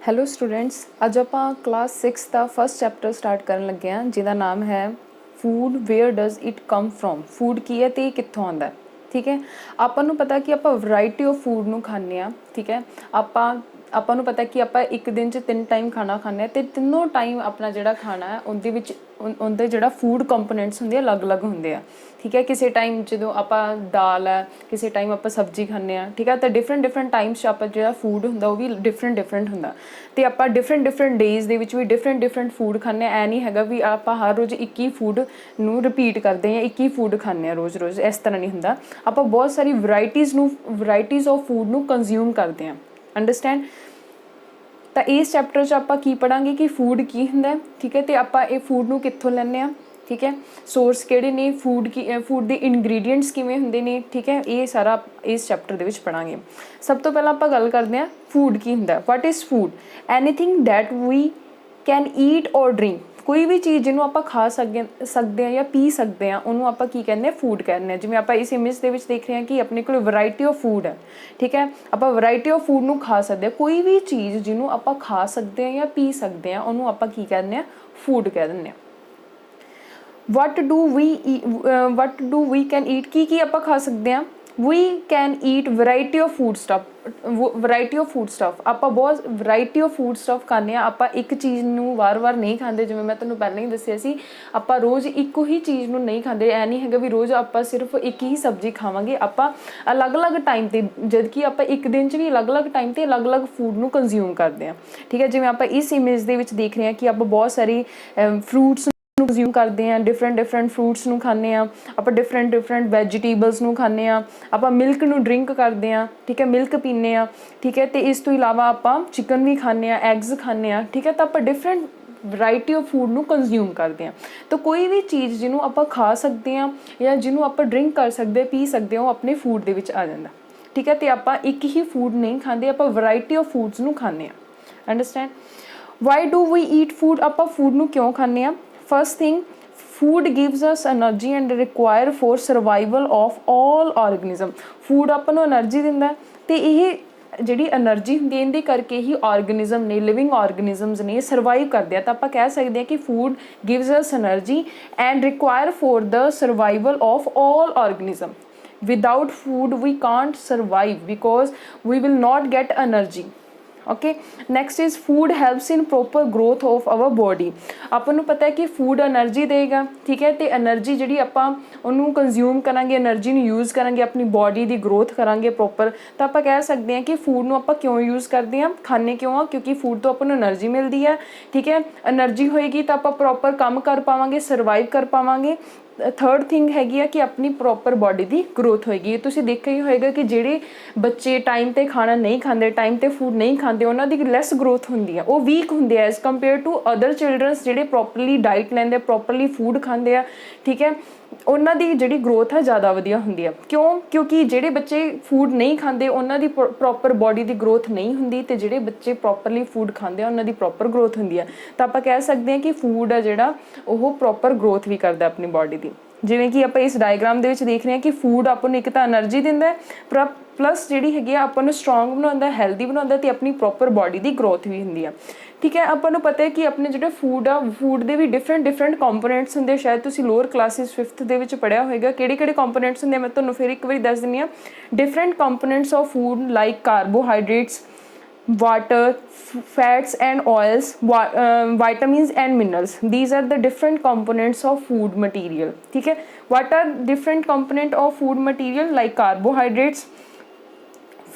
Hello students, ਅੱਜ ਆਪਾਂ class 6 ਦਾ ਫਸਟ ਚੈਪਟਰ ਸਟਾਰਟ ਕਰਨ ਲੱਗੇ ਹਾਂ ਜਿਹਦਾ ਨਾਮ ਹੈ food where does it come from. Food ਕੀ ਹੈ ਤੇ ਇਹ ਕਿੱਥੋਂ ਆਉਂਦਾ। ਠੀਕ ਹੈ, ਆਪਾਂ ਨੂੰ ਪਤਾ ਕਿ ਆਪਾਂ ਵੈਰਾਈਟੀ ਆਫ ਫੂਡ ਨੂੰ ਖਾਂਦੇ ਹਾਂ। ਠੀਕ ਹੈ, ਆਪਾਂ ਨੂੰ ਪਤਾ ਕਿ ਆਪਾਂ ਇੱਕ ਦਿਨ 'ਚ 3 ਟਾਈਮ ਖਾਣਾ ਖਾਂਦੇ ਹਾਂ ਅਤੇ ਤਿੰਨੋਂ ਟਾਈਮ ਆਪਣਾ ਜਿਹੜਾ ਖਾਣਾ ਹੈ ਉਹਦੇ ਵਿੱਚ ਉਹਦੇ ਜਿਹੜਾ ਫੂਡ ਕੰਪੋਨੈਂਟਸ ਹੁੰਦੇ ਆ ਅਲੱਗ-ਅਲੱਗ ਹੁੰਦੇ ਆ। ਠੀਕ ਹੈ, ਕਿਸੇ ਟਾਈਮ ਜਦੋਂ ਆਪਾਂ ਦਾਲ ਹੈ, ਕਿਸੇ ਟਾਈਮ ਆਪਾਂ ਸਬਜ਼ੀ ਖਾਂਦੇ ਹਾਂ। ਠੀਕ ਹੈ, ਤਾਂ ਡਿਫਰੈਂਟ ਟਾਈਮਸ 'ਚ ਆਪਾਂ ਜਿਹੜਾ ਫੂਡ ਹੁੰਦਾ ਉਹ ਵੀ ਡਿਫਰੈਂਟ ਹੁੰਦਾ ਅਤੇ ਆਪਾਂ ਡਿਫਰੈਂਟ ਡੇਜ਼ ਦੇ ਵਿੱਚ ਵੀ ਡਿਫਰੈਂਟ ਫੂਡ ਖਾਂਦੇ ਹਾਂ। ਇਹ ਨਹੀਂ ਹੈਗਾ ਵੀ ਆਪਾਂ ਹਰ ਰੋਜ਼ ਇੱਕ ਹੀ ਫੂਡ ਨੂੰ ਰਿਪੀਟ ਕਰਦੇ ਹਾਂ, ਇੱਕ ਹੀ ਫੂਡ ਖਾਂਦੇ ਹਾਂ ਰੋਜ਼ ਇਸ ਤਰ੍ਹਾਂ ਨਹੀਂ ਹੁੰਦਾ। ਆਪਾਂ ਬਹੁਤ ਸਾਰੀ ਵਰਾਇਟੀਜ਼ ਆਫ ਫੂਡ ਨੂੰ ਕੰਜ਼ਿਊਮ ਕਰਦੇ ਹਾਂ। ਅੰਡਰਸਟੈਂਡ। ਤਾਂ ਇਸ ਚੈਪਟਰ 'ਚ ਆਪਾਂ ਕੀ ਪੜ੍ਹਾਂਗੇ ਕਿ ਫੂਡ ਕੀ ਹੁੰਦਾ। ਠੀਕ ਹੈ, ਅਤੇ ਆਪਾਂ ਇਹ ਫੂਡ ਨੂੰ ਕਿੱਥੋਂ ਲੈਂਦੇ ਹਾਂ। ਠੀਕ ਹੈ, ਸੋਰਸ ਕਿਹੜੇ ਨੇ, ਫੂਡ ਦੇ ਇਨਗਰੀਡੀਐਂਟਸ ਕਿਵੇਂ ਹੁੰਦੇ ਨੇ। ਠੀਕ ਹੈ, ਇਹ ਸਾਰਾ ਇਸ ਚੈਪਟਰ ਦੇ ਵਿੱਚ ਪੜ੍ਹਾਂਗੇ। ਸਭ ਤੋਂ ਪਹਿਲਾਂ ਆਪਾਂ ਗੱਲ ਕਰਦੇ ਹਾਂ ਫੂਡ ਕੀ ਹੁੰਦਾ। What is food? Anything that we can eat or drink. ਕੋਈ ਵੀ ਚੀਜ਼ ਜਿਹਨੂੰ ਆਪਾਂ ਖਾ ਸਕਦੇ ਹਾਂ ਜਾਂ ਪੀ ਸਕਦੇ ਹਾਂ ਉਹਨੂੰ ਆਪਾਂ ਕੀ ਕਹਿੰਦੇ ਹਾਂ, ਫੂਡ ਕਹਿੰਦੇ ਹਾਂ। ਜਿਵੇਂ ਆਪਾਂ ਇਸ ਇਮੇਜ ਦੇ ਵਿੱਚ ਦੇਖ ਰਹੇ ਹਾਂ ਕਿ ਆਪਣੇ ਕੋਲ ਵੈਰਾਈਟੀ ਆਫ ਫੂਡ ਹੈ। ਠੀਕ ਹੈ, ਆਪਾਂ ਵੈਰਾਈਟੀ ਆਫ ਫੂਡ ਨੂੰ ਖਾ ਸਕਦੇ ਹਾਂ। ਕੋਈ ਵੀ ਚੀਜ਼ ਜਿਹਨੂੰ ਆਪਾਂ ਖਾ ਸਕਦੇ ਹਾਂ ਜਾਂ ਪੀ ਸਕਦੇ ਹਾਂ ਉਹਨੂੰ ਆਪਾਂ ਕੀ ਕਹਿੰਦੇ ਹਾਂ, ਫੂਡ ਕਹਿ ਦਿੰਦੇ ਹਾਂ। What do we can eat, ਕੀ ਆਪਾਂ ਖਾ ਸਕਦੇ ਹਾਂ। We can eat variety of food stuff. ਆਪਾਂ ਬਹੁਤ ਵੈਰਾਈਟੀ ਆਫ ਫੂਡ ਸਟੱਫ ਖਾਂਦੇ ਹਾਂ। ਆਪਾਂ ਇੱਕ ਚੀਜ਼ ਨੂੰ ਵਾਰ-ਵਾਰ ਨਹੀਂ ਖਾਂਦੇ। ਜਿਵੇਂ ਮੈਂ ਤੁਹਾਨੂੰ ਪਹਿਲਾਂ ਹੀ ਦੱਸਿਆ ਸੀ, ਆਪਾਂ ਰੋਜ਼ ਇੱਕੋ ਹੀ ਚੀਜ਼ ਨੂੰ ਨਹੀਂ ਖਾਂਦੇ। ਇਹ ਨਹੀਂ ਹੈਗਾ ਵੀ ਰੋਜ਼ ਆਪਾਂ ਸਿਰਫ ਇੱਕ ਹੀ ਸਬਜ਼ੀ ਖਾਵਾਂਗੇ। ਆਪਾਂ ਅਲੱਗ-ਅਲੱਗ ਟਾਈਮ 'ਤੇ, ਜਦ ਕਿ ਆਪਾਂ ਇੱਕ ਦਿਨ 'ਚ ਵੀ ਅਲੱਗ-ਅਲੱਗ ਟਾਈਮ 'ਤੇ ਅਲੱਗ-ਅਲੱਗ ਫੂਡ ਨੂੰ ਕੰਜ਼ਿਊਮ ਕਰਦੇ ਹਾਂ। ਠੀਕ ਹੈ, ਜਿਵੇਂ ਆਪਾਂ ਇਸ ਇਮੇਜ ਦੇ ਵਿੱਚ ਦੇਖ ਰਹੇ ਹਾਂ ਕਿ ਆਪਾਂ ਬਹੁਤ ਸਾਰੀ ਫਰੂਟਸ ਨੂੰ ਕੰਜ਼ਿਊਮ ਕਰਦੇ ਹਾਂ। ਡਿਫਰੈਂਟ ਫਰੂਟਸ ਨੂੰ ਖਾਂਦੇ ਹਾਂ। ਆਪਾਂ ਡਿਫਰੈਂਟ ਵੈਜੀਟੇਬਲਸ ਨੂੰ ਖਾਂਦੇ ਹਾਂ। ਆਪਾਂ ਮਿਲਕ ਨੂੰ ਡਰਿੰਕ ਕਰਦੇ ਹਾਂ। ਠੀਕ ਹੈ, ਮਿਲਕ ਪੀਂਦੇ ਹਾਂ। ਠੀਕ ਹੈ, ਅਤੇ ਇਸ ਤੋਂ ਇਲਾਵਾ ਆਪਾਂ ਚਿਕਨ ਵੀ ਖਾਂਦੇ ਹਾਂ, ਐਗਜ਼ ਖਾਂਦੇ ਹਾਂ। ਠੀਕ ਹੈ, ਤਾਂ ਆਪਾਂ ਡਿਫਰੈਂਟ ਵੈਰਾਈਟੀ ਆਫ ਫੂਡ ਨੂੰ ਕੰਜ਼ਿਊਮ ਕਰਦੇ ਹਾਂ। ਤਾਂ ਕੋਈ ਵੀ ਚੀਜ਼ ਜਿਹਨੂੰ ਆਪਾਂ ਖਾ ਸਕਦੇ ਹਾਂ ਜਾਂ ਜਿਹਨੂੰ ਆਪਾਂ ਡਰਿੰਕ ਕਰ ਸਕਦੇ, ਪੀ ਸਕਦੇ ਹਾਂ, ਉਹ ਆਪਣੇ ਫੂਡ ਦੇ ਵਿੱਚ ਆ ਜਾਂਦਾ। ਠੀਕ ਹੈ, ਅਤੇ ਆਪਾਂ ਇੱਕ ਹੀ ਫੂਡ ਨਹੀਂ ਖਾਂਦੇ, ਆਪਾਂ ਵੈਰਾਈਟੀ ਆਫ ਫੂਡਸ ਨੂੰ ਖਾਂਦੇ ਹਾਂ। Understand. Why do we eat food? ਆਪਾਂ ਫੂਡ ਨੂੰ ਕਿਉਂ ਖਾਂਦੇ ਹਾਂ? First thing, food gives us energy and require for survival of all organism. Food ਆਪਾਂ ਨੂੰ ਐਨਰਜੀ ਦਿੰਦਾ ਅਤੇ ਇਹ ਜਿਹੜੀ ਐਨਰਜੀ ਹੁੰਦੀ ਇਹਦੇ ਕਰਕੇ ਹੀ ਆਰਗੈਨਿਜ਼ਮ ਨੇ, ਲਿਵਿੰਗ ਆਰਗੈਨਿਜ਼ਮਸ ਨੇ, ਸਰਵਾਈਵ ਕਰਦੇ ਆ। ਤਾਂ ਆਪਾਂ ਕਹਿ ਸਕਦੇ ਹਾਂ ਕਿ food gives us energy and require for the survival of all organism. Without food we can't survive because we will not get energy. Okay, next is food helps in proper growth of our body. ਆਪਾਂ ਨੂੰ ਪਤਾ ਹੈ ਕਿ food energy ਦੇਗਾ। ਠੀਕ ਹੈ, ਅਤੇ energy ਜਿਹੜੀ ਆਪਾਂ ਉਹਨੂੰ ਕੰਜ਼ਿਊਮ ਕਰਾਂਗੇ, ਐਨਰਜੀ ਨੂੰ ਯੂਜ਼ ਕਰਾਂਗੇ, ਆਪਣੀ ਬੋਡੀ ਦੀ ਗਰੋਥ ਕਰਾਂਗੇ ਪ੍ਰੋਪਰ। ਤਾਂ ਆਪਾਂ ਕਹਿ ਸਕਦੇ ਹਾਂ ਕਿ ਫੂਡ ਨੂੰ ਆਪਾਂ ਕਿਉਂ ਯੂਜ਼ ਕਰਦੇ ਹਾਂ, ਖਾਂਦੇ ਕਿਉਂ ਆ, ਕਿਉਂਕਿ ਫੂਡ ਤੋਂ ਆਪਾਂ ਨੂੰ ਐਨਰਜੀ ਮਿਲਦੀ ਹੈ। ਠੀਕ ਹੈ, ਐਨਰਜੀ ਹੋਏਗੀ ਤਾਂ ਆਪਾਂ ਪ੍ਰੋਪਰ ਕੰਮ ਕਰ ਪਾਵਾਂਗੇ, ਸਰਵਾਈਵ ਕਰ ਪਾਵਾਂਗੇ। ਥਰਡ ਥਿੰਗ ਹੈਗੀ ਆ ਕਿ ਆਪਣੀ ਪ੍ਰੋਪਰ ਬੋਡੀ ਦੀ ਗਰੋਥ ਹੋਏਗੀ। ਤੁਸੀਂ ਦੇਖਿਆ ਹੀ ਹੋਏਗਾ ਕਿ ਜਿਹੜੇ ਬੱਚੇ ਟਾਈਮ 'ਤੇ ਖਾਣਾ ਨਹੀਂ ਖਾਂਦੇ, ਟਾਈਮ 'ਤੇ ਫੂਡ ਨਹੀਂ ਖਾਂਦੇ, ਉਹਨਾਂ ਦੀ ਲੈਸ ਗਰੋਥ ਹੁੰਦੀ ਆ, ਉਹ ਵੀਕ ਹੁੰਦੇ ਆ as compare to other childrens ਜਿਹੜੇ ਪ੍ਰੋਪਰਲੀ ਡਾਈਟ ਲੈਂਦੇ, ਪ੍ਰੋਪਰਲੀ ਫੂਡ ਖਾਂਦੇ ਆ। ਠੀਕ ਹੈ, ਉਹਨਾਂ ਦੀ ਜਿਹੜੀ ਗਰੋਥ ਹੈ ਜ਼ਿਆਦਾ ਵਧੀਆ ਹੁੰਦੀ ਆ। ਕਿਉਂਕਿ ਜਿਹੜੇ ਬੱਚੇ ਫੂਡ ਨਹੀਂ ਖਾਂਦੇ ਉਹਨਾਂ ਦੀ ਪ੍ਰੋਪਰ ਬੋਡੀ ਦੀ ਗਰੋਥ ਨਹੀਂ ਹੁੰਦੀ, ਅਤੇ ਜਿਹੜੇ ਬੱਚੇ ਪ੍ਰੋਪਰਲੀ ਫੂਡ ਖਾਂਦੇ ਆ ਉਹਨਾਂ ਦੀ ਪ੍ਰੋਪਰ ਗਰੋਥ ਹੁੰਦੀ ਆ। ਤਾਂ ਆਪਾਂ ਕਹਿ ਸਕਦੇ ਹਾਂ ਕਿ ਫੂਡ ਆ ਜਿਹੜਾ ਉਹ ਪ੍ਰੋਪਰ ਗਰੋਥ ਵੀ ਕਰਦਾ ਆਪਣੀ ਬੋਡੀ ਦੀ। ਜਿਵੇਂ ਕਿ ਆਪਾਂ ਇਸ ਡਾਇਗਰਾਮ ਦੇ ਵਿੱਚ ਦੇਖ ਰਹੇ ਹਾਂ ਕਿ ਫੂਡ ਆਪਾਂ ਨੂੰ ਇੱਕ ਤਾਂ ਐਨਰਜੀ ਦਿੰਦਾ, ਪਲੱਸ ਜਿਹੜੀ ਹੈਗੀ ਆ ਆਪਾਂ ਨੂੰ ਸਟਰੋਂਗ ਬਣਾਉਂਦਾ, ਹੈਲਦੀ ਬਣਾਉਂਦਾ, ਅਤੇ ਆਪਣੀ ਪ੍ਰੋਪਰ ਬੋਡੀ ਦੀ ਗਰੋਥ ਵੀ ਹੁੰਦੀ ਆ। ਠੀਕ ਹੈ, ਆਪਾਂ ਨੂੰ ਪਤਾ ਹੈ ਕਿ ਆਪਣੇ ਜਿਹੜੇ ਫੂਡ ਆ, ਫੂਡ ਦੇ ਵੀ ਡਿਫਰੈਂਟ ਕੰਪੋਨੈਂਟਸ ਹੁੰਦੇ। ਸ਼ਾਇਦ ਤੁਸੀਂ ਲੋਅਰ ਕਲਾਸਿਸ 5th ਦੇ ਵਿੱਚ ਪੜ੍ਹਿਆ ਹੋਏਗਾ ਕਿਹੜੇ ਕੰਪੋਨੈਂਟਸ ਹੁੰਦੇ। ਮੈਂ ਤੁਹਾਨੂੰ ਫਿਰ ਇੱਕ ਵਾਰੀ ਦੱਸ ਦਿੰਦੀ ਹਾਂ। Different components of food like carbohydrates, water, fats and oils, vitamins and minerals. These are the different components of food material. ठीक है, what are different component of food material like carbohydrates,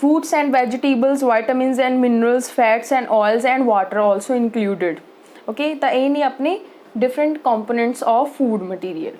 fruits and vegetables, vitamins and minerals, fats and oils and water also included. Okay, ਤਾਂ ਇਹ ਨੇ ਆਪਣੇ different components of food material.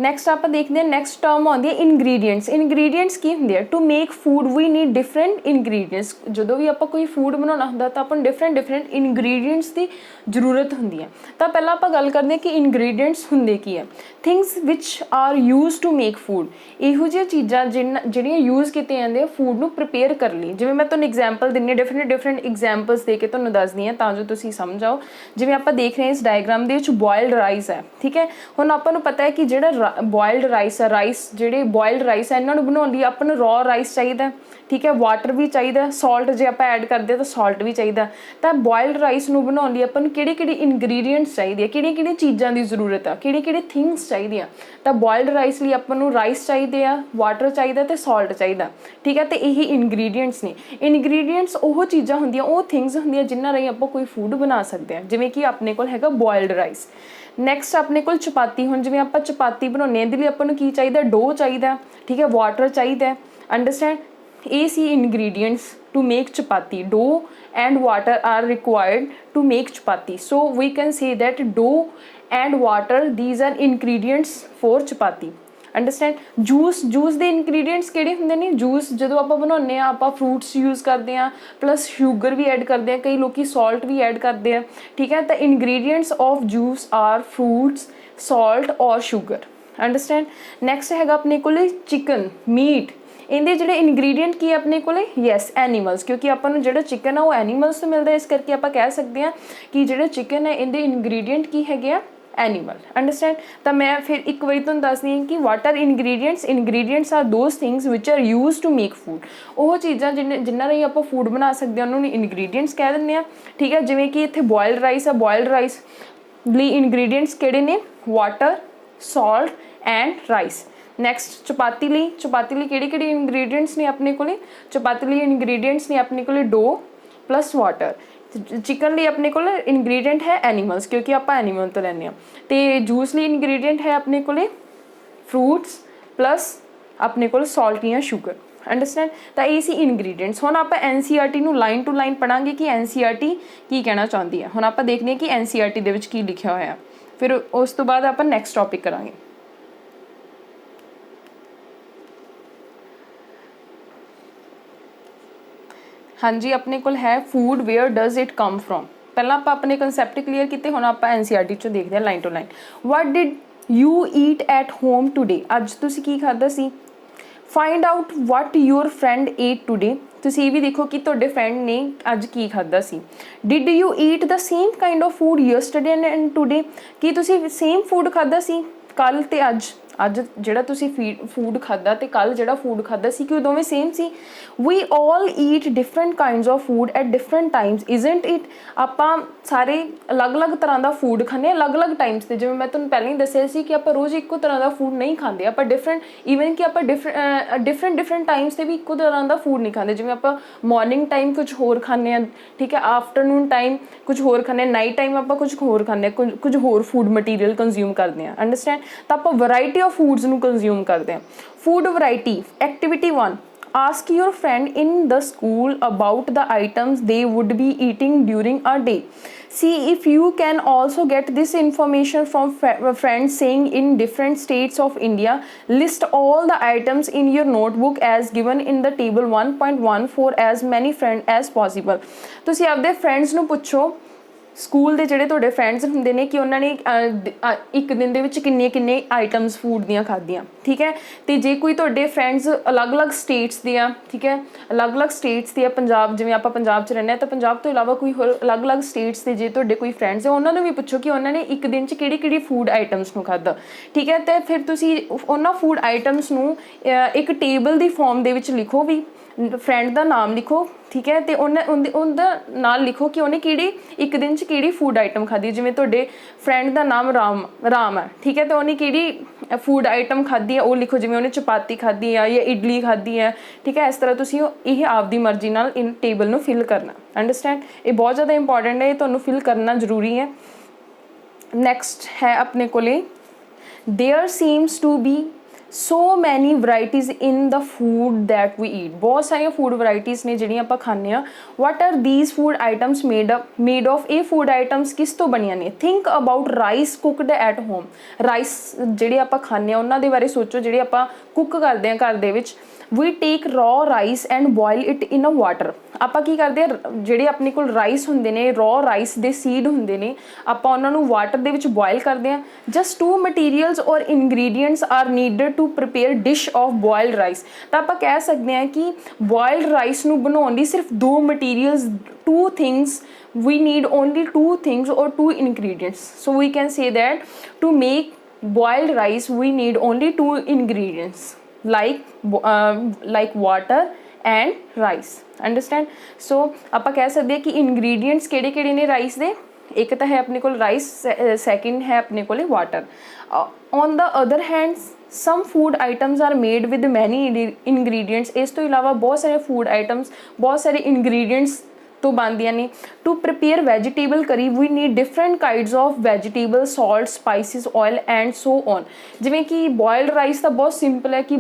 Next ਆਪਾਂ ਦੇਖਦੇ ਹਾਂ, next term ਆਉਂਦੀ ਹੈ ingredients. Ingredients ਕੀ ਹੁੰਦੇ ਆ? To make food we need different ingredients. ਜਦੋਂ ਵੀ ਆਪਾਂ ਕੋਈ ਫੂਡ ਬਣਾਉਣਾ ਹੁੰਦਾ ਤਾਂ ਆਪਾਂ ਨੂੰ ਡਿਫਰੈਂਟ ਇਨਗਰੀਡੀਐਂਟਸ ਦੀ ਜ਼ਰੂਰਤ ਹੁੰਦੀ ਹੈ। ਤਾਂ ਪਹਿਲਾਂ ਆਪਾਂ ਗੱਲ ਕਰਦੇ ਹਾਂ ਕਿ ਇਨਗਰੀਡੀਐਂਟਸ ਹੁੰਦੇ ਕੀ ਹੈ। Things which are use to make food. ਇਹੋ ਜਿਹੀਆਂ ਚੀਜ਼ਾਂ ਜਿਹੜੀਆਂ ਯੂਜ਼ ਕੀਤੀਆਂ ਜਾਂਦੀਆਂ ਫੂਡ ਨੂੰ ਪ੍ਰੀਪੇਅਰ ਕਰਨ ਲਈ। ਜਿਵੇਂ ਮੈਂ ਤੁਹਾਨੂੰ ਐਗਜ਼ਾਮਪਲ ਦਿੰਦੀ ਹਾਂ, ਡਿਫਰੈਂਟ ਐਗਜ਼ਾਮਪਲਸ ਦੇ ਕੇ ਤੁਹਾਨੂੰ ਦੱਸਦੀ ਹਾਂ ਤਾਂ ਜੋ ਤੁਸੀਂ ਸਮਝ ਆਓ। ਜਿਵੇਂ ਆਪਾਂ ਦੇਖ ਰਹੇ ਹਾਂ ਇਸ ਡਾਇਗਰਾਮ ਦੇ ਵਿੱਚ ਬੋਇਲਡ ਰਾਈਸ ਹੈ। ਠੀਕ ਹੈ, ਹੁਣ ਆਪਾਂ ਨੂੰ ਪਤਾ ਹੈ ਕਿ ਜਿਹੜਾ ਬੋਇਲਡ ਰਾਈਸ ਹੈ, ਜਿਹੜੇ ਬੋਇਲਡ ਰਾਈਸ ਹੈ ਇਹਨਾਂ ਨੂੰ ਬਣਾਉਣ ਲਈ ਆਪਾਂ ਨੂੰ ਰॉ ਰਾਈਸ ਚਾਹੀਦਾ। ठीक है, वाटर भी चाहिए, सॉल्ट जे आप ऐड करते हैं तो सॉल्ट भी चाहिए। तो बॉयल्ड राइस ਨੂੰ ਬਣਾਉਣ ਲਈ ਆਪਾਂ ਨੂੰ ਕਿਹੜੇ ਇਨਗਰੀਡੀਐਂਟਸ ਚਾਹੀਦੇ ਆ, ਕਿਹੜੀਆਂ ਚੀਜ਼ਾਂ ਦੀ ਜ਼ਰੂਰਤ ਆ, ਕਿਹੜੀਆਂ ਥਿੰਗਸ ਚਾਹੀਦੀਆਂ। ਤਾਂ ਬॉयल्ड ਰਾਈਸ ਲਈ ਆਪਾਂ ਨੂੰ ਰਾਈਸ ਚਾਹੀਦੇ ਆ, ਵਾਟਰ ਚਾਹੀਦਾ ਤੇ ਸੌਲਟ ਚਾਹੀਦਾ, ਠੀਕ ਹੈ। ਤੇ ਇਹੀ ਇਨਗਰੀਡੀਐਂਟਸ ਨੇ। ਇਨਗਰੀਡੀਐਂਟਸ ਉਹ ਚੀਜ਼ਾਂ ਹੁੰਦੀਆਂ, ਉਹ ਥਿੰਗਸ ਹੁੰਦੀਆਂ ਜਿਨ੍ਹਾਂ ਰਾਹੀਂ ਆਪਾਂ ਕੋਈ ਫੂਡ ਬਣਾ ਸਕਦੇ ਹਾਂ, ਜਿਵੇਂ ਕਿ ਆਪਣੇ ਕੋਲ ਹੈਗਾ ਬॉयल्ड ਰਾਈਸ। ਨੈਕਸਟ ਆਪਣੇ ਕੋਲ ਚਪਾਤੀ। ਹੁਣ ਜਿਵੇਂ ਆਪਾਂ ਚਪਾਤੀ ਬਣਾਉਂਦੇ ਹਾਂ, ਇਹਦੇ ਲਈ ਆਪਾਂ ਨੂੰ ਕੀ ਚਾਹੀਦਾ, ਡੋ ਚਾਹੀਦਾ, ਠੀਕ ਹੈ, ਵਾਟਰ ਚਾਹੀਦਾ, ਅੰਡਰਸਟੈਂਡ। ਇਹ ਸੀ ingredients to make chapati. Dough and water are required to make chapati. So we can say that dough and water, these are ingredients for chapati. Understand. Juice ਦੇ ਇੰਗਰੀਡੀਐਂਟਸ ਕਿਹੜੇ ਹੁੰਦੇ ਨੇ? ਜੂਸ ਜਦੋਂ ਆਪਾਂ ਬਣਾਉਂਦੇ ਹਾਂ ਆਪਾਂ ਫਰੂਟਸ ਯੂਜ਼ ਕਰਦੇ ਹਾਂ, ਪਲੱਸ ਸ਼ੂਗਰ ਵੀ ਐਡ ਕਰਦੇ ਹਾਂ, ਕਈ ਲੋਕੀ ਸੌਲਟ ਵੀ ਐਡ ਕਰਦੇ ਆ, ਠੀਕ ਹੈ। ਤਾਂ ingredients of juice are fruits, salt ਔਰ ਸ਼ੂਗਰ, ਅੰਡਰਸਟੈਂਡ। ਨੈਕਸਟ ਹੈਗਾ ਆਪਣੇ ਕੋਲ ਚਿਕਨ, ਮੀਟ। ਇਹਦੇ ਜਿਹੜੇ ਇਨਗਰੀਡੀਐਂਟ ਕੀ ਆਪਣੇ ਕੋਲ? ਯੈਸ, ਐਨੀਮਲਸ, ਕਿਉਂਕਿ ਆਪਾਂ ਨੂੰ ਜਿਹੜਾ ਚਿਕਨ ਆ ਉਹ ਐਨੀਮਲਸ ਤੋਂ ਮਿਲਦਾ, ਇਸ ਕਰਕੇ ਆਪਾਂ ਕਹਿ ਸਕਦੇ ਹਾਂ ਕਿ ਜਿਹੜਾ ਚਿਕਨ ਹੈ ਇਹਦੇ ਇਨਗਰੀਡੀਐਂਟ ਕੀ ਹੈਗੇ ਆ? Animal, understand. ਤਾਂ ਮੈਂ ਫਿਰ ਇੱਕ ਵਾਰੀ ਤੁਹਾਨੂੰ ਦੱਸਦੀ ਹਾਂ ਕਿ what are ingredients are those things which are use to make food. ਉਹ ਚੀਜ਼ਾਂ ਜਿਨ੍ਹਾਂ ਰਾਹੀਂ ਆਪਾਂ ਫੂਡ ਬਣਾ ਸਕਦੇ ਹਾਂ ਉਹਨਾਂ ਨੂੰ ਇੰਗਰੀਡੀਐਂਟਸ ਕਹਿ ਦਿੰਦੇ ਹਾਂ, ਠੀਕ ਹੈ। ਜਿਵੇਂ ਕਿ ਇੱਥੇ ਬॉयल्ड ਰਾਈਸ ਆ, ਬॉयल्ड ਰਾਈਸ ਲਈ ਇੰਗਰੀਡੀਐਂਟਸ ਕਿਹੜੇ ਨੇ? Water, salt and rice. Next chapati ਲਈ ਕਿਹੜੇ ਇੰਗਰੀਡੀਐਂਟਸ ਨੇ ਆਪਣੇ ਕੋਲ? ਚਪਾਤੀ ਲਈ ਇੰਗਰੀਡੀਐਂਟਸ ਨੇ ਆਪਣੇ ਕੋਲ ਡੋ ਪਲੱਸ ਵਾਟਰ। ਚਿਕਨ ਲਈ ਆਪਣੇ ਕੋਲ ਇੰਗਰੀਡੀਐਂਟ ਹੈ ਐਨੀਮਲਸ, ਕਿਉਂਕਿ ਆਪਾਂ ਐਨੀਮਲ ਤੋਂ ਲੈਂਦੇ ਹਾਂ। ਅਤੇ ਜੂਸ ਲਈ ਇੰਗਰੀਡੀਐਂਟ ਹੈ ਆਪਣੇ ਕੋਲ ਫਰੂਟਸ ਪਲੱਸ ਆਪਣੇ ਕੋਲ ਸੌਲਟ ਜਾਂ ਸ਼ੂਗਰ, ਅੰਡਰਸਟੈਂਡ। ਤਾਂ ਇਹ ਸੀ ਇੰਗਰੀਡੀਐਂਟਸ। ਹੁਣ ਆਪਾਂ NCERT ਨੂੰ ਲਾਈਨ ਟੂ ਲਾਈਨ ਪੜ੍ਹਾਂਗੇ ਕਿ NCERT ਕੀ ਕਹਿਣਾ ਚਾਹੁੰਦੀ ਹੈ। ਹੁਣ ਆਪਾਂ ਦੇਖਦੇ ਹਾਂ ਕਿ NCERT ਦੇ ਵਿੱਚ ਕੀ ਲਿਖਿਆ ਹੋਇਆ, ਫਿਰ ਉਸ ਤੋਂ ਬਾਅਦ ਆਪਾਂ ਨੈਕਸਟ ਟੌਪਿਕ ਕਰਾਂਗੇ। ਹਾਂਜੀ, ਆਪਣੇ ਕੋਲ ਹੈ food where does it come from. ਪਹਿਲਾਂ ਆਪਾਂ ਆਪਣੇ ਕਨਸੈਪਟ ਕਲੀਅਰ ਕੀਤੇ, ਹੁਣ ਆਪਾਂ NCERT 'ਚੋਂ ਦੇਖਦੇ ਹਾਂ line to line. What did you eat at home today? ਅੱਜ ਤੁਸੀਂ ਕੀ ਖਾਧਾ ਸੀ? Find out what your friend ate today. ਤੁਸੀਂ ਇਹ ਵੀ ਦੇਖੋ ਕਿ ਤੁਹਾਡੇ ਫਰੈਂਡ ਨੇ ਅੱਜ ਕੀ ਖਾਧਾ ਸੀ। Did you eat the same kind of food yesterday and today? ਕੀ ਤੁਸੀਂ ਸੇਮ ਫੂਡ ਖਾਧਾ ਸੀ ਕੱਲ੍ਹ ਤੇ ਅੱਜ? ਅੱਜ ਜਿਹੜਾ ਤੁਸੀਂ ਫੂਡ ਖਾਧਾ ਅਤੇ ਕੱਲ੍ਹ ਜਿਹੜਾ ਫੂਡ ਖਾਧਾ ਸੀ, ਕਿ ਉਹ ਦੋਵੇਂ ਸੇਮ ਸੀ? We all eat different kinds of food at different times, isn't it? ਆਪਾਂ ਸਾਰੇ ਅਲੱਗ-ਅਲੱਗ ਤਰ੍ਹਾਂ ਦਾ ਫੂਡ ਖਾਂਦੇ ਹਾਂ ਅਲੱਗ-ਅਲੱਗ ਟਾਈਮਸ 'ਤੇ। ਜਿਵੇਂ ਮੈਂ ਤੁਹਾਨੂੰ ਪਹਿਲਾਂ ਹੀ ਦੱਸਿਆ ਸੀ ਕਿ ਆਪਾਂ ਰੋਜ਼ ਇੱਕੋ ਤਰ੍ਹਾਂ ਦਾ ਫੂਡ ਨਹੀਂ ਖਾਂਦੇ, ਆਪਾਂ ਈਵਨ ਕਿ ਆਪਾਂ ਡਿਫਰੈਂਟ ਟਾਈਮਸ 'ਤੇ ਵੀ ਇੱਕੋ ਤਰ੍ਹਾਂ ਦਾ ਫੂਡ ਨਹੀਂ ਖਾਂਦੇ। ਜਿਵੇਂ ਆਪਾਂ ਮੋਰਨਿੰਗ ਟਾਈਮ ਕੁਝ ਹੋਰ ਖਾਂਦੇ ਹਾਂ, ਠੀਕ ਹੈ, ਆਫਟਰਨੂਨ ਟਾਈਮ ਕੁਝ ਹੋਰ ਖਾਂਦੇ ਹਾਂ, ਨਾਈਟ ਟਾਈਮ ਆਪਾਂ ਕੁਝ ਹੋਰ ਖਾਂਦੇ ਹਾਂ, ਕੁਝ ਹੋਰ ਫੂਡ ਮਟੀਰੀਅਲ ਕੰਜ਼ਿਊਮ ਕਰਦੇ ਹਾਂ, ਅੰਡਰਸਟੈਂਡ। ਤਾਂ ਆਪਾਂ ਵਰਾਇਟੀ ਆਫ ਫੂਡਸ ਨੂੰ ਕੰਜ਼ਿਊਮ ਕਰਦੇ ਹਾਂ। Food variety. Activity 1, ask your friend in the school about the items they would be eating during a day. See if you can also get this information from friends staying in different states of India. List all the items in your notebook as given in the table 1.1 for as many friends as possible. ਤੁਸੀਂ ਆਪਦੇ friends ਨੂੰ ਪੁੱਛੋ, school ਦੇ ਜਿਹੜੇ ਤੁਹਾਡੇ friends ਹੁੰਦੇ ਨੇ, ਕਿ ਉਹਨਾਂ ਨੇ ਇੱਕ ਦਿਨ ਦੇ ਵਿੱਚ ਕਿੰਨੇ ਆਈਟਮਸ ਫੂਡ ਦੀਆਂ ਖਾਧੀਆਂ, ਠੀਕ ਹੈ। ਅਤੇ ਜੇ ਕੋਈ ਤੁਹਾਡੇ ਫਰੈਂਡਸ ਅਲੱਗ-ਅਲੱਗ ਸਟੇਟਸ ਦੇ ਆ, ਠੀਕ ਹੈ, ਅਲੱਗ-ਅਲੱਗ ਸਟੇਟਸ ਦੇ ਆ, ਪੰਜਾਬ, ਜਿਵੇਂ ਆਪਾਂ ਪੰਜਾਬ 'ਚ ਰਹਿੰਦੇ ਹਾਂ, ਤਾਂ ਪੰਜਾਬ ਤੋਂ ਇਲਾਵਾ ਕੋਈ ਹੋਰ ਅਲੱਗ-ਅਲੱਗ ਸਟੇਟਸ ਦੇ ਜੇ ਤੁਹਾਡੇ ਕੋਈ ਫਰੈਂਡਸ ਆ, ਉਹਨਾਂ ਨੂੰ ਵੀ ਪੁੱਛੋ ਕਿ ਉਹਨਾਂ ਨੇ ਇੱਕ ਦਿਨ 'ਚ ਕਿਹੜੀ ਫੂਡ ਆਈਟਮਸ ਨੂੰ ਖਾਧਾ, ਠੀਕ ਹੈ। ਅਤੇ ਫਿਰ ਤੁਸੀਂ ਉਹਨਾਂ ਫੂਡ ਆਈਟਮਸ ਨੂੰ ਇੱਕ ਟੇਬਲ ਦੀ ਫੋਰਮ ਦੇ ਵਿੱਚ ਲਿਖੋ, ਵੀ ਫਰੈਂਡ ਦਾ ਨਾਮ ਲਿਖੋ, ਠੀਕ ਹੈ, ਅਤੇ ਉਹਦਾ ਨਾਲ ਲਿਖੋ ਕਿ ਉਹਨੇ ਇੱਕ ਦਿਨ 'ਚ ਕਿਹੜੀ ਫੂਡ ਆਈਟਮ ਖਾਧੀ। ਜਿਵੇਂ ਤੁਹਾਡੇ ਫਰੈਂਡ ਦਾ ਨਾਮ ਰਾਮ ਹੈ, ਠੀਕ ਹੈ, ਅਤੇ ਉਹਨੇ ਕਿਹੜੀ ਫੂਡ ਆਈਟਮ ਖਾਧੀ ਹੈ ਉਹ ਲਿਖੋ। ਜਿਵੇਂ ਉਹਨੇ ਚਪਾਤੀ ਖਾਧੀ ਆ ਜਾਂ ਇਡਲੀ ਖਾਧੀ ਹੈ, ਠੀਕ ਹੈ। ਇਸ ਤਰ੍ਹਾਂ ਤੁਸੀਂ ਇਹ ਆਪਦੀ ਮਰਜ਼ੀ ਨਾਲ ਇਨ ਟੇਬਲ ਨੂੰ ਫਿਲ ਕਰਨਾ, ਅੰਡਰਸਟੈਂਡ। ਇਹ ਬਹੁਤ ਜ਼ਿਆਦਾ ਇੰਪੋਰਟੈਂਟ ਹੈ, ਇਹ ਤੁਹਾਨੂੰ ਫਿਲ ਕਰਨਾ ਜ਼ਰੂਰੀ ਹੈ। ਨੈਕਸਟ ਹੈ ਆਪਣੇ ਕੋਲੇ there seems to be so many varieties in the food that we eat. ਬਹੁਤ ਸਾਰੀਆਂ ਫੂਡ ਵਰਾਇਟੀਜ਼ ਨੇ ਜਿਹੜੀਆਂ ਆਪਾਂ ਖਾਂਦੇ ਹਾਂ। what are these food items made of? ਇਹ ਫੂਡ ਆਈਟਮਸ ਕਿਸ ਤੋਂ ਬਣੀਆਂ ਨੇ? think about rice cooked at home. Rice ਜਿਹੜੇ ਆਪਾਂ ਖਾਂਦੇ ਹਾਂ ਉਹਨਾਂ ਦੇ ਬਾਰੇ ਸੋਚੋ, ਜਿਹੜੇ ਆਪਾਂ ਕੁੱਕ ਕਰਦੇ ਹਾਂ ਘਰ ਦੇ ਵਿੱਚ। we take raw rice and boil it in a water. ਆਪਾਂ ਕੀ ਕਰਦੇ ਹਾਂ, ਜਿਹੜੇ ਆਪਣੇ ਕੋਲ ਰਾਈਸ ਹੁੰਦੇ ਨੇ, raw ਰਾਈਸ ਦੇ ਸੀਡ ਹੁੰਦੇ ਨੇ, ਆਪਾਂ ਉਹਨਾਂ ਨੂੰ ਵਾਟਰ ਦੇ ਵਿੱਚ ਬੋਇਲ ਕਰਦੇ ਹਾਂ। just 2 materials or ingredients are needed to prepare dish of boiled rice. ਤਾਂ ਆਪਾਂ ਕਹਿ ਸਕਦੇ ਹਾਂ ਕਿ boiled rice ਨੂੰ ਬਣਾਉਣ ਲਈ ਸਿਰਫ 2 materials, 2 things, we need only 2 things or 2 ingredients. So we can say that to make boiled rice we need only 2 ingredients like water and rice. Understand. So आप कह सकते हैं कि इनग्रीडियंट्स किहड़े किहड़े ने राइस दे, एक तो है अपने को राइस, सैकेंड है अपने को water. On the other hand some food items are made with many ingredients, इस तो इलावा बहुत सारे फूड आइटम्स बहुत सारे इनग्रीडियंट्स तो बनदियां ने। To prepare vegetable curry we need different kinds of vegetable, salt, spices, oil and so on. जिवें कि बॉयल्ड राइस तो बहुत सिंपल है कि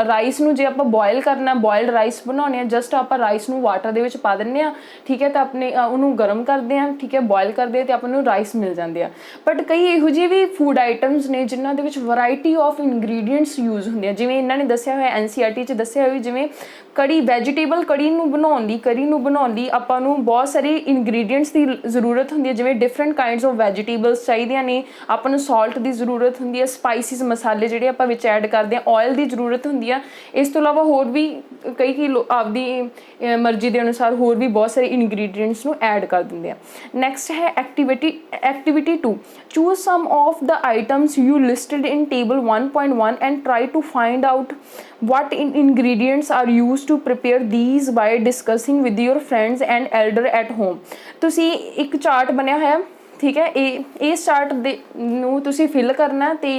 राइस नूं जे आपां बॉयल करना, बॉयल्ड राइस बनाने हैं, जस्ट आपां राइस नूं वाटर दे विच पा दिंदे आ, ठीक है, तो अपने उन्होंने गर्म करते हैं, ठीक है, बॉयल करते हैं तो आपां नूं राइस मिल जाते हैं। बट कई इहो ਜਿਹੇ भी फूड आइटम्स ने जिन्हां दे विच वैरायटी ऑफ इनग्रीडियंट्स यूज होंदे हैं, जिवें इन्हां ने दस्सिया होया NCERT च दस्सिया होया जिवें कड़ी, वैजीटेबल कड़ी नूं बनाउण लई, करी नूं बनाउण लई आपां नूं बहुत सारे इनग्रीडियंट्स की जरूरत होंदी है, जिवें डिफरेंट काइंड्स ऑफ वैजीटेबल्स चाहिदियां ने, आपां नूं सॉल्ट की जरूरत होंदी है, स्पाइसिस मसाले जिहड़े आपां विच ऐड करदे हैं, ऑयल की जरूरत होंदी है। इस तो इलावा होर भी कई आपदी मर्जी के अनुसार होर भी बहुत सारे इनग्रीडियंट्स नूं ऐड कर दिंदे हैं। नैक्सट है activity 2, choose some of the items you listed in table 1.1 and try to find out what ingredients are used to prepare these by discussing with your friends and elder at home। तुसी एक chart बनया है, ठीक है, इस chart दे नूं तुसी fill करना ते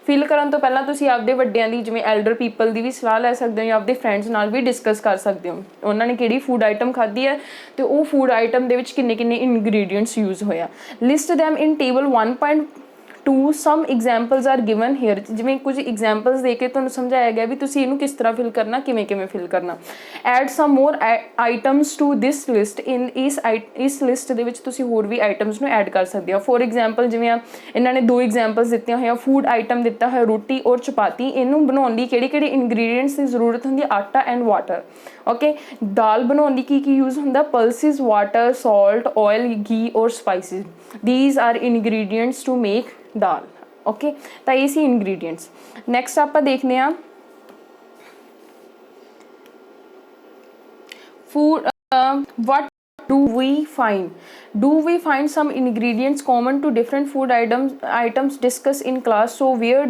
फिल करन तो पहला तुसी आपदे वड्डियां दी जिवें एल्डर पीपल दी भी सलाह लै सकदे हो, आपदे फ्रेंड्स नाल भी डिस्कस कर सकदे हो उन्हां ने किहड़ी फूड आइटम खाधी है ते वो फूड आइटम दे विच किन्ने किन्ने इनग्रीडियंट्स यूज होया। List them in table 1.2 some examples are given here, जिवें कुछ एग्जाम्पल्स दे के तुहानूं समझाया गया भी तुसीं इहनूं किस तरह फिल करना, किवें किवें फिल करना। Add some more items to this list, in इस लिस्ट दे विच तुसीं होर भी आइटम्स नूं ऐड कर सकदे हो। फॉर एग्जाम्पल जिवें इन्हां ने 2 एग्जाम्पल्स दित्तियां होईयां, फूड आइटम दिता है रोटी और चपाती, इहनूं बनाउण लई किहड़े-किहड़े इनग्रीडियंट्स की जरूरत हुंदी है, आटा एंड वाटर। ओके, दाल बनाउण लई की यूज हुंदा, पल्सिस, वाटर, सॉल्ट, ऑयल, घी और spices. These are ingredients to make dal. Okay, तो ये सी इनग्रीडियंट्स। नैक्सट आप देखने food, what do we find some ingredients common to different food items discussed in class, so where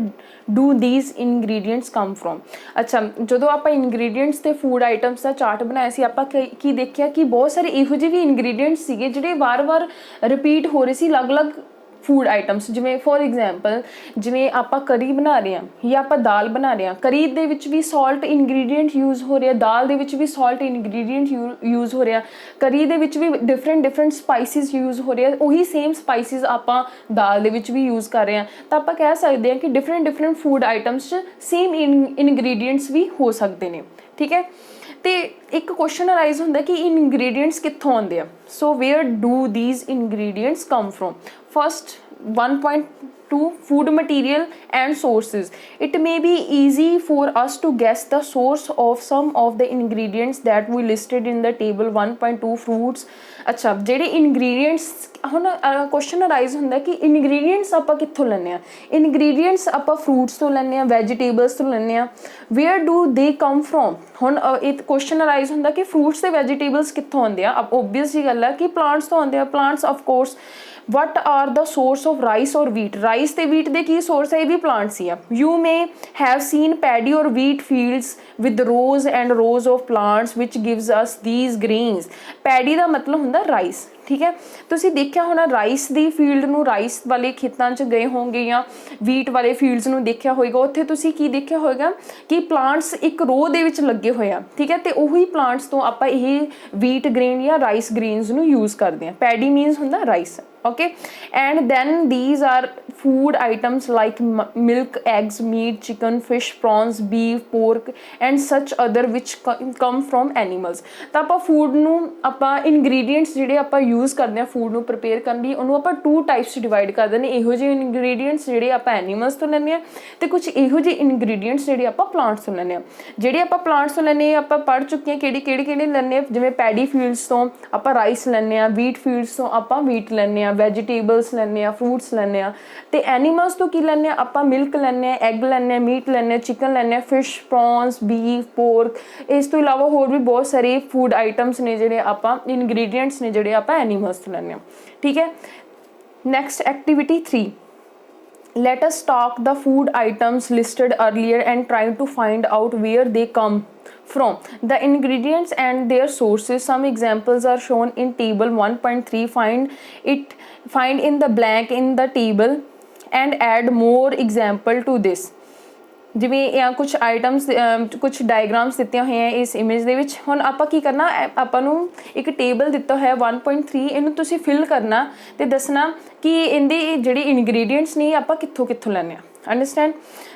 do these ingredients come from। अच्छा, जो आप ingredients ते food items का चार्ट बनाया सी, आप की देखिया कि बहुत सारे इहो ਜਿਹੇ भी ingredients सीगे जिहड़े वार-वार रिपीट हो रहे सी अलग-अलग फूड आइटम्स। जिमें फॉर एग्जाम्पल जिमें आप करी बना रहे हैं या आप दाल बना रहे हैं, करी दे विच भी सॉल्ट इनग्रीडियंट यूज हो रहा, दाल दे विच भी सॉल्ट इनग्रीडियंट यूज हो रहा, करी दे विच भी डिफरेंट स्पाइसिस यूज हो रहे, उही सेम स्पाइसिस आप दाल दे विच भी यूज कर रहे हैं, तो आप कह सकते हैं कि different food items same ingredients भी हो सकते हैं। ठीक है, तो एक क्वेश्चन अराइज होंदा कि इनग्रीडियंट्स कित्थों आउंदे आ। So where do these ingredients come from. First 1.2 food material and sources, it may be easy for us to guess the source of some of the ingredients that we listed in the table 1.2 fruits। अच्छा, ਜਿਹੜੇ ingredients ਹੁਣ question arise ਹੁੰਦਾ कि ingredients ਆਪਾਂ ਕਿੱਥੋਂ ਲੈਂਦੇ ਆ। ingredients ਆਪਾਂ fruits ਤੋਂ ਲੈਂਦੇ ਆ, vegetables ਤੋਂ ਲੈਂਦੇ ਆ। where do they come from। ਹੁਣ ਇਹ क्वेश्चन अराइज ਹੁੰਦਾ कि fruits ਤੇ vegetables ਕਿੱਥੋਂ ਆਉਂਦੇ ਆ। obvious ਜੀ ਗੱਲ ਆ ਕਿ plants ਤੋਂ ਆਉਂਦੇ ਆ, plants of course। what are the source of rice or wheat। rice ਤੇ wheat ਦੇ ਕੀ source ਹੈ, ਇਹ ਵੀ plants ਹੀ ਆ। you may have seen paddy or wheat fields with rows and rows of plants which gives us these grains। paddy ਦਾ ਮਤਲਬ ਹੁੰਦਾ rice, ठीक है। ਤੁਸੀਂ ਦੇਖਿਆ ਹੋਣਾ ਰਾਈਸ ਦੀ ਫੀਲਡ ਨੂੰ, ਰਾਈਸ ਵਾਲੇ ਖੇਤਾਂ 'ਚ ਗਏ ਹੋਵੋਗੇ ਜਾਂ ਵੀਟ ਵਾਲੇ ਫੀਲਡਸ ਨੂੰ ਦੇਖਿਆ ਹੋਏਗਾ, ਉੱਥੇ ਤੁਸੀਂ ਕੀ ਦੇਖਿਆ ਹੋਏਗਾ ਕਿ ਪਲਾਂਟਸ ਇੱਕ ਰੋ ਦੇ ਵਿੱਚ ਲੱਗੇ ਹੋਏ ਆ, ਠੀਕ ਹੈ, ਤੇ ਉਹੀ ਪਲਾਂਟਸ ਤੋਂ ਆਪਾਂ ਇਹ ਵੀਟ ਗ੍ਰੇਨ ਜਾਂ ਰਾਈਸ ਗ੍ਰੇਨਸ ਨੂੰ ਯੂਜ਼ ਕਰਦੇ ਹਾਂ। ਪੈਡੀ ਮੀਨਸ ਹੁੰਦਾ rice. okay, and then these are food items like milk, eggs, meat, chicken, fish, prawns, beef, pork and such other which come from animals। ਤਾਂ ਆਪਾਂ food ਨੂੰ ਆਪਾਂ ingredients ਜਿਹੜੇ ਆਪਾਂ ਯੂਜ਼ ਕਰਦੇ ਹਾਂ ਫੂਡ ਨੂੰ ਪ੍ਰਪੇਅਰ ਕਰਨ ਲਈ, ਉਹਨੂੰ ਆਪਾਂ 2 ਟਾਈਪਸ ਡਿਵਾਈਡ ਕਰ ਦਿੰਦੇ। ਇਹੋ ਜਿਹੇ ਇੰਗਰੀਡੀਐਂਟਸ ਜਿਹੜੇ ਆਪਾਂ ਐਨੀਮਲਸ ਤੋਂ ਲੈਂਦੇ ਹਾਂ ਤੇ ਕੁਝ ਇਹੋ ਜਿਹੇ ਇੰਗਰੀਡੀਐਂਟਸ ਜਿਹੜੇ ਆਪਾਂ ਪਲਾਂਟਸ ਤੋਂ ਲੈਂਦੇ ਹਾਂ। ਜਿਹੜੇ ਆਪਾਂ ਪਲਾਂਟਸ ਤੋਂ ਲੈਂਦੇ ਹਾਂ ਆਪਾਂ ਪੜ੍ਹ ਚੁੱਕੇ ਹਾਂ ਕਿਹੜੇ ਲੈਂਦੇ ਹਾਂ, ਜਿਵੇਂ ਪੈਡੀ ਫੀਲਡਸ ਤੋਂ ਆਪਾਂ ਰਾਈਸ ਲੈਂਦੇ ਹਾਂ, ਵੀਟ ਫੀਲਡਸ ਤੋਂ ਆਪਾਂ ਵੀਟ ਲੈਂਦੇ ਹਾਂ, ਵੈਜੀਟੇਬਲਸ ਲੈਂਦੇ ਹਾਂ, ਫਰੂਟਸ ਲੈਂਦੇ ਹਾਂ। ਤੇ ਐਨੀਮਲਸ ਤੋਂ ਕੀ ਲੈਂਦੇ ਹਾਂ ਆਪਾਂ, ਮਿਲਕ ਲੈਂਦੇ ਹਾਂ, ਐਗ ਲੈਂਦੇ ਹਾਂ, ਮੀਟ ਲੈਂਦੇ ਹਾਂ, ਚਿਕਨ ਲੈਂਦੇ ਹਾਂ, ਫਿਸ਼, ਪ੍ਰੌਨਸ, ਬੀਫ, ਪੋਰਕ। ਇਸ ਤੋਂ ਇਲਾਵਾ ਹੋਰ ਵੀ ਬਹੁਤ ਸਾਰੇ ਫੂਡ ਆਈਟਮਸ ਨੇ ਜਿਹੜੇ ਆਪਾਂ ਇਨਗਰੀਡੀਐਂਟਸ ਨੇ ਜਿਹੜੇ ਆਪਾਂ ਐਨੀਮਲਸ ਤੋਂ ਲੈਂਦੇ ਹਾਂ। ਠੀਕ ਹੈ, next activity 3, let us talk the food items listed earlier and try to find out where they come from. The ingredients and their sources. Some examples are shown in table 1.3. Find in the blank in the table and add more example to this. ਜਿਵੇਂ ਕੁਛ items ਕੁਛ diagrams ਦਿੱਤੀਆਂ ਹੋਈਆਂ ਇਸ image ਦੇ ਵਿੱਚ। ਹੁਣ ਆਪਾਂ ਕੀ ਕਰਨਾ, ਆਪਾਂ ਨੂੰ ਇੱਕ ਟੇਬਲ ਦਿੱਤਾ ਹੋਇਆ 1.3, ਇਹਨੂੰ ਤੁਸੀਂ ਫਿਲ ਕਰਨਾ ਤੇ ਦੱਸਣਾ ਕਿ ਇਹਦੀ ਜਿਹੜੀ ਇਨਗਰੀਡੀਅੰਟਸ ਨੇ ਆਪਾਂ ਕਿੱਥੋਂ ਕਿੱਥੋਂ ਲੈਣੇ ਆ। ਅੰਡਰਸਟੈਂਡ।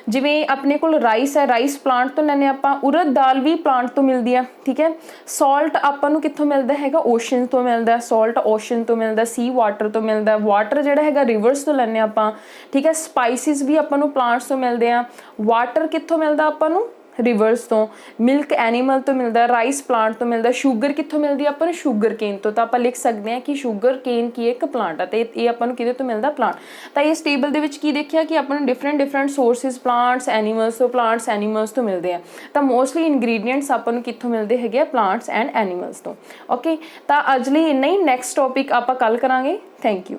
ਜਿਵੇਂ ਆਪਣੇ ਕੋਲ ਰਾਈਸ ਹੈ, ਰਾਈਸ ਪਲਾਂਟ ਤੋਂ ਲੈਣੇ ਆਪਾਂ, ਉੜਦ ਦਾਲ ਵੀ ਪਲਾਂਟ ਤੋਂ ਮਿਲਦੀ ਆ, ਠੀਕ ਹੈ। ਸਾਲਟ ਆਪਾਂ ਨੂੰ ਕਿੱਥੋਂ ਮਿਲਦਾ ਹੈਗਾ, ਓਸ਼ਨ ਤੋਂ ਮਿਲਦਾ, ਸਾਲਟ ਓਸ਼ਨ ਤੋਂ ਮਿਲਦਾ, ਸੀ ਵਾਟਰ ਤੋਂ ਮਿਲਦਾ, ਵਾਟਰ ਜਿਹੜਾ ਹੈਗਾ ਰਿਵਰਸ ਤੋਂ ਲੈਣੇ ਆਪਾਂ, ਠੀਕ ਹੈ। ਸਪਾਈਸਿਸ ਵੀ ਆਪਾਂ ਨੂੰ ਪਲਾਂਟਸ ਤੋਂ ਮਿਲਦੇ ਆ, ਵਾਟਰ ਕਿੱਥੋਂ ਮਿਲਦਾ ਆਪਾਂ ਨੂੰ, ਰਿਵਰਸ ਤੋਂ, ਮਿਲਕ ਐਨੀਮਲ ਤੋਂ ਮਿਲਦਾ, ਰਾਈਸ ਪਲਾਂਟ ਤੋਂ ਮਿਲਦਾ, ਸ਼ੂਗਰ ਕਿੱਥੋਂ ਮਿਲਦੀ ਆਪਾਂ ਨੂੰ, ਸ਼ੂਗਰ ਕੇਨ ਤੋਂ। ਤਾਂ ਆਪਾਂ ਲਿਖ ਸਕਦੇ ਹਾਂ ਕਿ ਸ਼ੂਗਰ ਕੇਨ ਕੀ ਇੱਕ ਪਲਾਂਟ ਆ ਤੇ ਇਹ ਆਪਾਂ ਨੂੰ ਕਿਹਦੇ ਤੋਂ ਮਿਲਦਾ, ਪਲਾਂਟ। ਤਾਂ ਇਸ ਟੇਬਲ ਦੇ ਵਿੱਚ ਕੀ ਦੇਖਿਆ ਕਿ ਆਪਾਂ ਨੂੰ ਡਿਫਰੈਂਟ ਸੋਰਸਿਸ ਪਲਾਂਟਸ ਐਨੀਮਲਸ ਤੋਂ, ਪਲਾਂਟਸ ਐਨੀਮਲਸ ਤੋਂ ਮਿਲਦੇ ਆ। ਤਾਂ ਮੋਸਟਲੀ ਇੰਗਰੀਡੀਐਂਟਸ ਆਪਾਂ ਨੂੰ ਕਿੱਥੋਂ ਮਿਲਦੇ ਹੈਗੇ ਆ, ਪਲਾਂਟਸ ਐਂਡ ਐਨੀਮਲਸ ਤੋਂ। ਓਕੇ, ਤਾਂ ਅੱਜ ਲਈ ਇੰਨਾ ਹੀ। ਨੈਕਸਟ ਟੌਪਿਕ ਆਪਾਂ ਕੱਲ੍ਹ ਕਰਾਂਗੇ। Thank you.